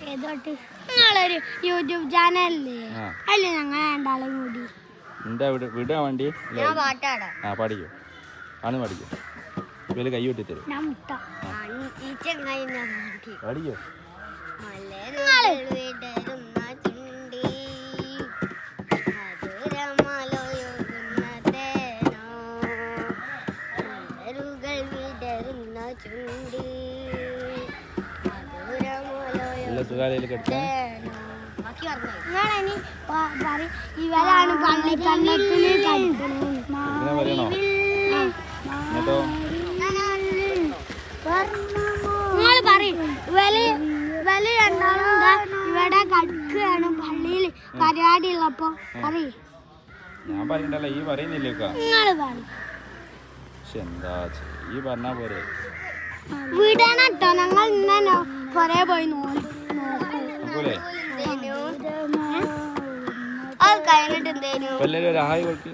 നിങ്ങളൊരു യൂട്യൂബ് ചാനലില്ലേ അല്ലേ ഞങ്ങൾ രണ്ടാളും കൂടി എന്താ വിടാ വണ്ടി ആ പാടിക്കോ ആണ് പാടിക്കോ ഇവര് കൈ വെട്ടി തരും പാടിക്കോ ഇവരാണ് പള്ളിക്കണ്ണത്തിന് നിങ്ങൾ പറയും ഇവല് രണ്ടാളും ഇവിടെ കടക്കുകയാണ് പള്ളിയിൽ പരിപാടി ഉള്ളപ്പോ പറയും ഞാൻ പറയണ്ടല്ലോ ഈ പറയുന്നില്ലേ നിങ്ങൾ പറയും എന്താ ഈ പറഞ്ഞാ പോരെ വിടണം കേട്ടോ ഞങ്ങൾ ഇന്നോ കൊറേ പോയി നോക്കൂലേ അത് കഴിഞ്ഞിട്ട് എന്തേലും ഒരു ഹായ് കൊടുക്ക്